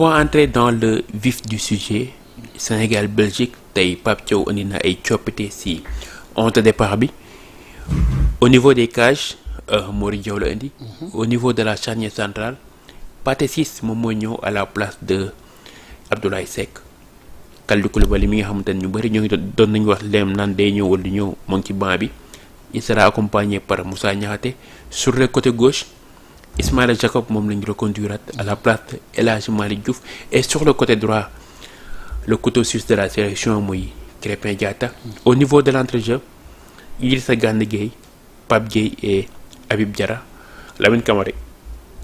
On va entrer dans le vif du sujet Sénégal Belgique tey Pape Thiaw indi na ay coppite ci 11 de départ bi au niveau des cages Mori Diaw la indi. Au niveau de la charnière centrale Pathé Ciss moom moo ñëw à la place de Abdoulaye Seck. Kalidou Koulibaly mi nga xamante ne ñu bëri ñoo ngi doon nañu wax lem naan day ñëw wala du ñëw moo ngi ci banc bi il sera accompagné par Moussa Niakhaté. Sur le côté gauche Ismaïla Jacob moom lañu reconduire à la place de El Hadji Malick Diouf. Et sur le côté droit le couteau suisse de la sélection muy Krépin Diatta. Au niveau de l'entrejeu Idrissa Gana Gueye, Pape Gueye et Habib Diarra. Lamine Camara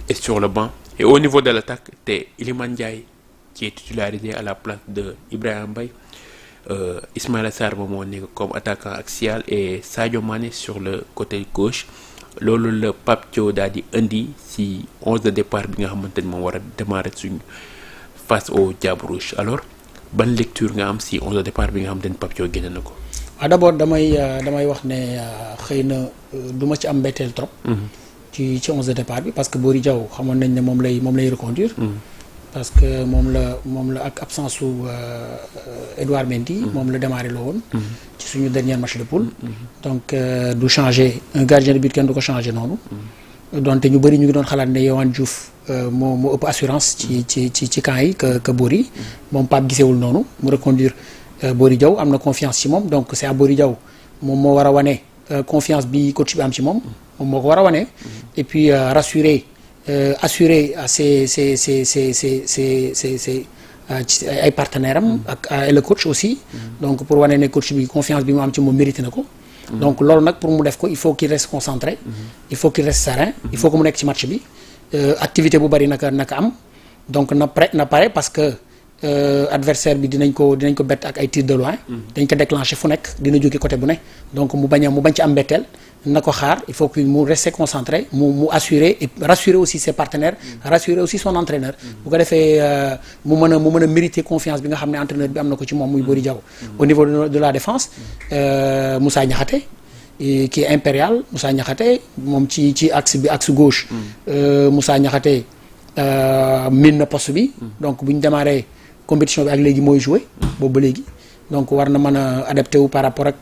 est sur le banc. Et au niveau de l'attaque c'est Iliman Ndiaye qui est titularisé à la place de Ibrahima Mbaye. Ismaïla Sarr moom moo nekk comme attaquant axial et Sadio Mané sur le côté gauche. Loolu la Pape Thiaw daal di indi ci 11 de départ bi nga xamante ni moom war a démarrer suñu face au Diable Rouge. Alors ban lecture nga am ci 11 de départ bi nga xamante ni Pape Thiaw génne na ko. D'abord damay wax ne xëy na du ma ci am mbetteel trop. ci 11 de départ bi parce que Bory Diaw xamoon nañ ne moom lay reconduire. Parce que moom la ak absence su Edouard Mendy moom la démarré la woon. ci suñu dernier match de poule. Donc du changer un gardien de but kenn du ko changer noonu. donte ñu bëri ñu ngi doon xalaat ne Yohan Diouf moo ëpp assurance ci camp yi que Bory. moom Pape gisewul noonu mu reconduire Bory Diaw am na confiance ci moom donc c'est à Bory Diaw moom moo war a wane confiance bi coach bi am ci moom moo ko war a wane. et puis assurer à ses ay partenaires am ak le coach aussi. donc pour wane ne coach bi confiance bi mu am ci moom mérité na ko. donc loolu nag pour mu def ko il faut qu'il reste concentré. il faut qu'il reste serein. il faut que mu nekk ci match bi. activité bu bari naka am donc na pare parce que adversaire bi dinañ ko bett ak ay tir de loin. dañ ko déclencher fu nekk dina jóge côté bu ne donc mu bañ ci am mbetteel. na ko xaar il faut que mu rester concentré mu assurer et rassurer aussi ses partenaires. rassurer aussi son entraîneur. bu ko defee mu mën a mériter confiance bi nga xam ne entraîneur bi am na ko ci moom muy Bory Diaw. au niveau de la défense Moussa Niakhaté qui est impérial Moussa Niakhaté moom ci axe gauche. Moussa Niakhaté miin na poste bi. donc bu ñu démarré compétition bi ak léegi mooy jouer boobu ba léegi donc war na mën a adapté wu par rapport ak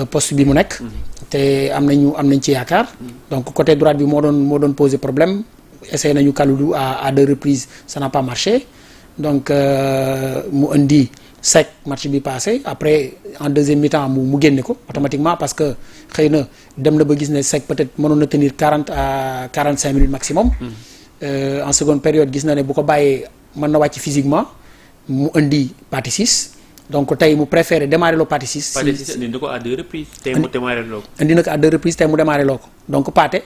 poste bi mu nekk. te am nañ ci yaakaar. donc côté droite bi moo doon poser problème essayé nañu Kalidou à 2 reprises ça n'a pas marché donc mu indi Seck match bi passé après en deuxième mi-temps mu génne ko automatiquement parce que xëy na dem na ba gis ne Seck peut-être mënoon na tenir 40 à 45 minutes maximum. En seconde période gis na ne bu ko bàyyee mën na wàcc physiquement mu indi Pathé Ciss. donc tey mu préféré démarrer loo Pathé Ciss. Pathé Ciss indi na ko à 2 reprises. tey mu démarrer loo ko. indi na ko à 2 reprises tey mu démarrer loo ko donc Pathé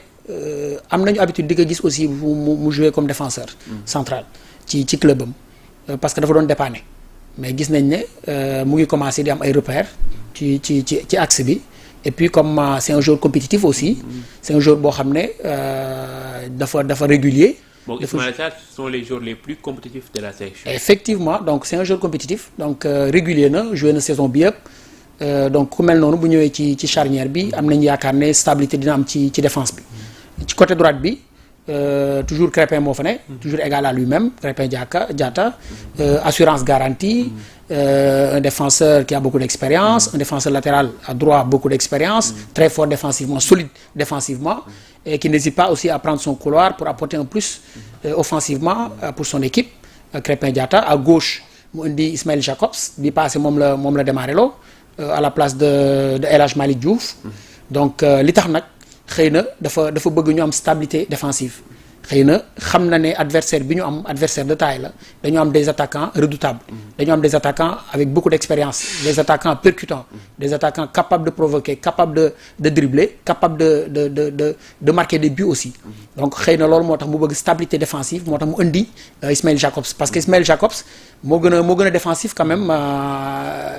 am nañu habitude di ko gis aussi mu jouer comme défenseur. central ci club am parce que dafa doon dépanner mais gis nañ ne mu ngi commencer di am ay repères ci axe bi et puis comme c'est un joueur compétitif aussi. c'est un joueur boo xam ne dafa régulier. Bon, Ismaïla Sarr sont les joueurs les plus compétitifs de la sélection. Effectivement donc c'est un joueur compétitif donc régulier na joué na saison bi yëpp donc ku mel noonu bu ñëwee ci charnière bi am nañu yaakaar ne stabilité dina am ci défense bi. ci côté droite bi toujours Krépin moo fa ne. toujours égal à lui-même Krépin Diatta assurance garantie. Un défenseur qui a beaucoup d'expérience, un défenseur latéral à droit beaucoup d'expérience, très fort défensivement, solide défensivement et qui n'hésite pas aussi à prendre son couloir pour apporter un plus offensivement pour son équipe. Krépin Diatta à gauche mu indi Ismaïla Jacobs bi passé moom la démarré loo à la place de El Hadji Malick Diouf. donc li tax nag xëy na dafa bëgg ñu am stabilité défensive. xëy na xam na ne adversaire bi ñu am adversaire de taille la dañu am des attaquants redoutables. dañu am des attaquants avec beaucoup d'expérience des attaquants percutants des attaquants capables de provoquer capables de dribbler capables de marquer des buts aussi. donc xëy na loolu moo tax mu bëgg stabilité défensive moo tax mu indi Ismaïla Jacobs parce que Ismaïla Jacobs moo gën a défensif quand même.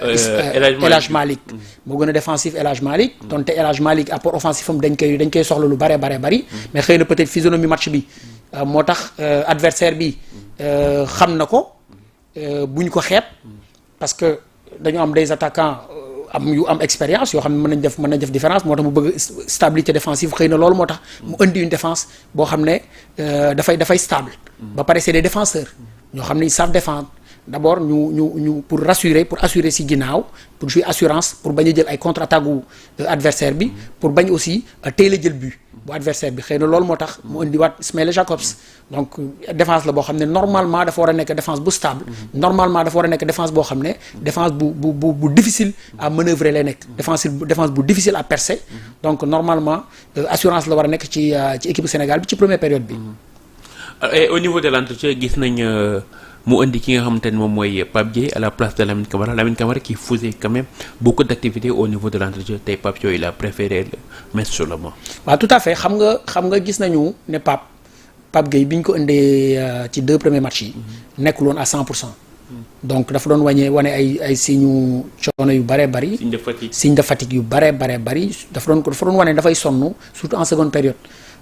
El Hadji Malick moo gën a défensif El Hadji Malick. donte El Hadji Malick apport offensif am dañ koy soxla lu bari mais xëy na peut-être physionomie match bi. moo tax adversaire bi xam na ko bu ñu ko xeeb parce que dañu am des attaquants yu am expérience yoo xam ne mën nañ def différence moo tax mu bëgg stabilité défensive xëy na loolu moo tax mu indi une défense boo xam ne dafay stable. ba pare c'est des défenseurs ñoo xam ne ils savent défendre d'abord ñu pour assurer si ginnaaw pour jouer assurance pour bañ a jël ay contre-attaque gu adversaire bi pour bañ aussi teel a jël but bu adversaire bi xëy na loolu moo tax mu indiwaat Ismaïla Jacobs donc défense la boo xam ne normalement dafa war a nekk défense bu stable normalement dafa war a nekk défense boo xam ne défense bu difficile à manœuvrer lay nekk défense bu difficile à percer donc normalement assurance la war a nekk ci équipe Sénégal bi ci première période bi. Et au niveau de l'entretien gis nañ mu indi ki nga xamante ne moom mooy Pape Gueye à la place de Lamine Camara qui faisait quand même beaucoup d'activités au niveau de l'entretien tey Pape Gueye il a préféré le mettre sur le banc. waaw tout à fait xam nga gis nañu ne Pape Gueye bi ñu ko indee ci 2 premiers matchs yi nekkul woon à 100%. donc dafa doon wane ay signes coono yu bëree bëri. signe de fatigue yu bëree bëri dafa doon wane dafay sonn surtout en seconde période.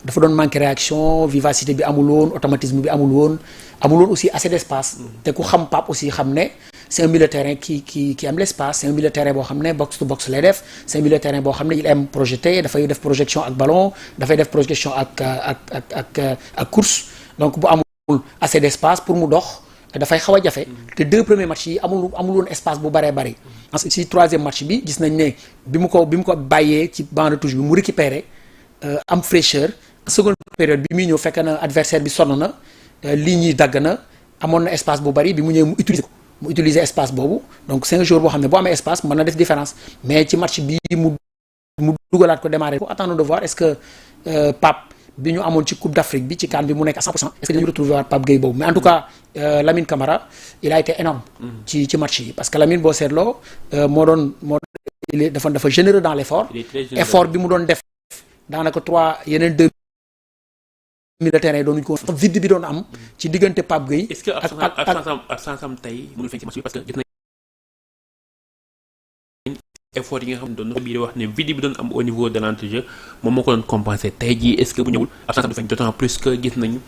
dafa doon manqué réaction vivacité bi amul woon automatisme bi amul woon aussi assez d'espace. te ku xam Pape aussi xam ne c'est un milieu de terrain qui aime l'espace c'est un milieu de terrain boo xam ne box to box lay def c'est un milieu de terrain boo xam ne il aime projeter dafay def projection ak ballon dafay def projection ak course donc bu amul assez d'espace pour mu dox dafay xaw a jafe. te 2 premiers matchs yi amul woon espace bu bëree bëri. si 3e match bi gis nañ ne bi mu ko bàyyee ci banc de touche bi mu récupérer am fraîcheur. seconde période bi muy ñëw fekk na adversaire bi sonn na ligne yi dagg na amoon na espace bu bari bi mu ñëw mu utiliser espace boobu donc c'est un joueur boo xam ne boo amee espace mën na def différence mais ci match bi mu dugalaat ko démarrer ko attendons de voir est-ce que Pape bi ñu amoon ci Coupe d'Afrique bi ci CAN bi mu nekk à 100% est-ce que dañu retrouver waat Pape Gueye boobu mais en tout cas Lamine Camara il a été énorme ci match yi parce que Lamine boo seetloo dafa généreux dans l'effort effort bi mu doon def daanaka 3 yeneen 2 milieu terrain yi doonuñu ko vide bi doon am ci diggante Pape Gueye. est-ce que absence am tey mënul feeñ ci match bi parce que gis nañ effort yi nga xam ne doon na biir wax ne vide bi doon am au niveau de l'entrejeu moom moo ko doon compenser tey jii est-ce que bu ñëwul absence am du feeñ d'autant plus que gis nañu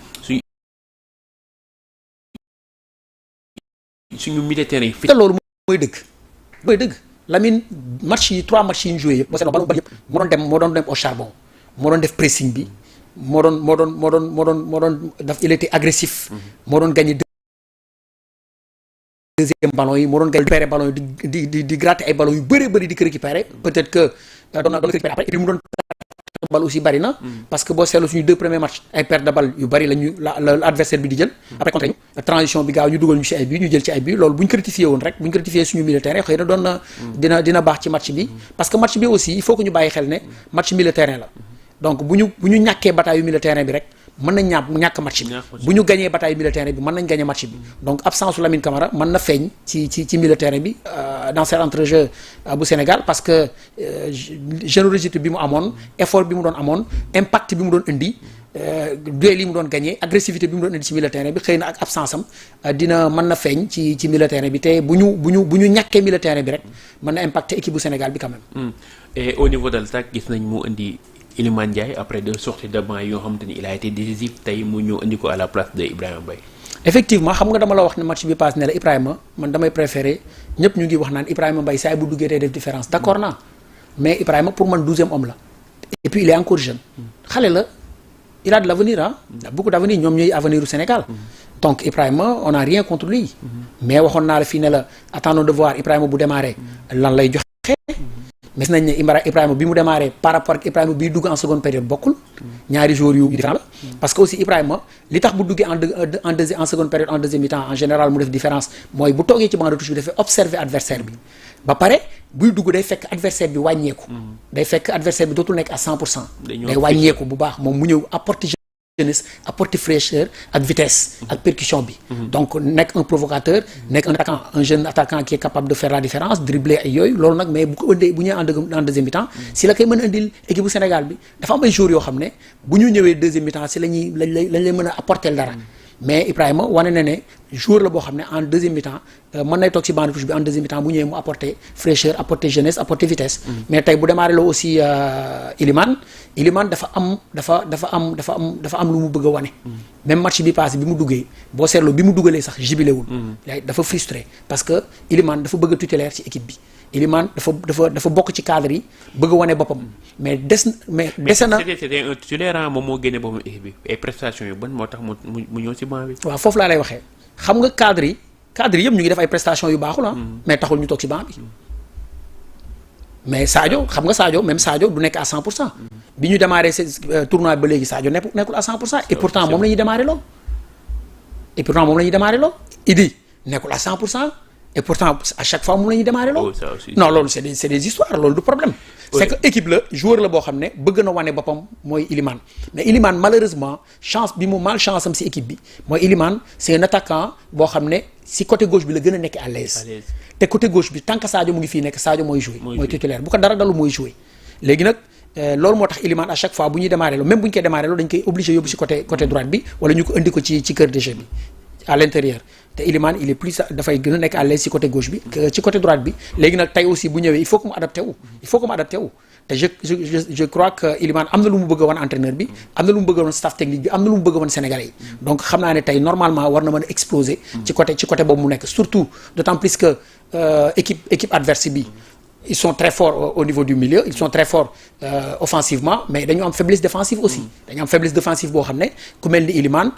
suñu milieu terrain yi. te loolu mooy dëgg Lamine match yi 3 matchs yi ñu joué yëpp boo seetloo ballon bari yëpp moo doon dem au charbon moo doon def pressing bi moo doon daf il était agressif. moo doon gagné deuxième ballon yi moo doon gagné récupérer ballon yi di gratter ay ballon yu bëri di ko récupérer peut-être que doon na récupérer après et puis mu doon perte balle aussi bari na. parce que boo seetloo suñu 2 premiers matchs ay perte de balle yu bari la adversaire bi di jël. après contre ñu transition bi gaaw ñu dugal ñu ci ay but ñu jël ci ay but loolu bu ñu ko rectifié woon rek bu ñu ko rectifié suñu milieu terrain xëy na doon na dina baax ci match bi. parce que match bi aussi il faut que ñu bàyyi xel ne match milieu terrain la donc bu ñu ñàkkee bataille yu milieu terrain bi rek mën nañ ñàkk match bi bu ñu gañee bataille yu milieu terrain bi mën nañ gagner match bi donc absence u Lamine Camara mën na feeñ ci milieu terrain bi dans cet entrejeu bu Sénégal parce que générosité bi mu amoon effort bi mu doon amoon impact bi mu doon indi duel yi mu doon gagné agressivité bi mu doon indi ci milieu terrain bi xëy na ak absence am dina mën na feeñ ci milieu terrain bi te bu ñu ñàkkee milieu terrain bi rek mën na impacter équipe bu Sénégal bi quand même. Et au niveau de l'attaque gis nañ mu indi Iliman Ndiaye après 2 sorties de banc yoo xamante ni il a été décisif tey mu ñëw indi ko à la place de Ibrahima Mbaye. effectivement xam nga dama la wax ne match bi passe ne la Ibrahima man damay préférer ñëpp ñu ngi wax naan Ibrahima Mbaye saa bu duggee day def différence d'accord naa mais Ibrahima pour man 12e homme la et puis il est encore jeune xale la il a de l'avenir il a beaucoup d'avenir ñoom ñooy avenir u Sénégal donc Ibrahima on n'a rien contre lui mais waxoon naa la fii ne la attendons de voir Ibrahima bu démarrer lan lay joxe mais nañ ne Ibrahima bi mu démarré par rapport ak Ibrahima biy dugg en seconde période bokkul ñaari joueurs yu différent la parce que aussi Ibrahima li tax bu duggee en seconde période en deuxième mi-temps en général mu def différence mooy bu toogee ci banc de touche bi dafay observer adversaire bi ba pare buy dugg day fekk adversaire bi wàññeeku day fekk adversaire bi dootul nekk à 100% day wàññeeku bu baax moom mu ñëw apporter jeunesse apporter fraîcheur ak vitesse ak percussion bi donc nekk un provocateur nekk un attaquant un jeune attaquant qui est capable de faire la différence dribbler ay yooyu loolu nag mais bu ko ëndee bu ñëwee en deuxième mi-temps si la koy mën a indil équipe bu Sénégal bi dafa am ay joueurs yoo xam ne bu ñu ñëwee deuxième mi-temps si lañ lay mën a apporter dara mais Ibrahima wane na ne joueur la boo xam ne en deuxième mi-temps mën nay toog ci banc de touche bi en deuxième mi-temps bu ñëwee mu apporter fraîcheur apporter jeunesse apporter vitesse mais tey bu démarré loo aussi Iliman dafa am lu mu bëgg a wane même match bi passé bi mu duggee boo seetloo bi mu dugalee sax jubilewul dafa frustré parce que Iliman dafa bëgg a tutélaire ci équipe bi Iliman dafa bokk ci cadre yi bëgg a wane boppam mais dese na c'était un titulaire moom moo génne boppam équipe bi ay prestations yu bon moo tax mu ñëw ci banc bi. waaw foofu laa lay waxee xam nga cadre yi yëpp ñu ngi def ay prestations yu baaxul mais taxul ñu toog ci banc bi. mais Sadio xam nga Sadio même Sadio du nekk à 100%. bi ñu démarré tournoi ba léegi Sadio nekkul à 100%. et pourtant moom la ñuy démarré lool. Idi nekkul à 100%. et pourtant à chaque fois moom la ñuy démarré lool. non loolu c'est des histoires loolu du problème. c'est que équipe la joueur la boo xam ne bëgg na wane boppam mooy Iliman. mais Iliman malheureusement malchance am si équipe bi mooy Iliman c'est un attaquant boo xam ne si côté gauche bi la gën a nekk à l'aise. te côté gauche bi tant que Sadio mu ngi fii nekk Sadio mooy jouer. mooy titulaire bu ko dara dalu mooy jouer. léegi nag loolu moo tax Iliman à chaque fois bu ñuy démarré loolu même bu ñu koy démarré loolu dañ koy obligé yóbbu si côté droite bi wala ñu ko indi ko ci cœur de jeu bi à l'intérieur. te Iliman il est plus dafay gën a nekk à l'aise ci côté gauche bi ci côté droite bi léegi nag tey aussi bu ñëwee il faut que mu adapté wu te je crois que Iliman am na lu mu bëgg a wan entraîneur bi am na lu mu bëgg a wan staff technique bi am na lu mu bëgg a wan sénégalais yi donc xam naa ne tey normalement war na mën a exploser ci côté boobu mu nekk surtout d'autant plus que équipe adverse bi ils sont très forts au niveau du milieu ils sont très forts offensivement mais dañu am faiblesse défensive aussi dañu am faiblesse défensive boo xam ne ku mel ni Iliman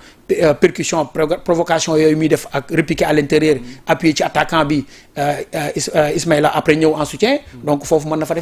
percussion provocation yooyu muy def ak repiquer à l'intérieur appuyer ci attaquant bi Ismaïla après ñëw en soutien donc foofu mën na fa def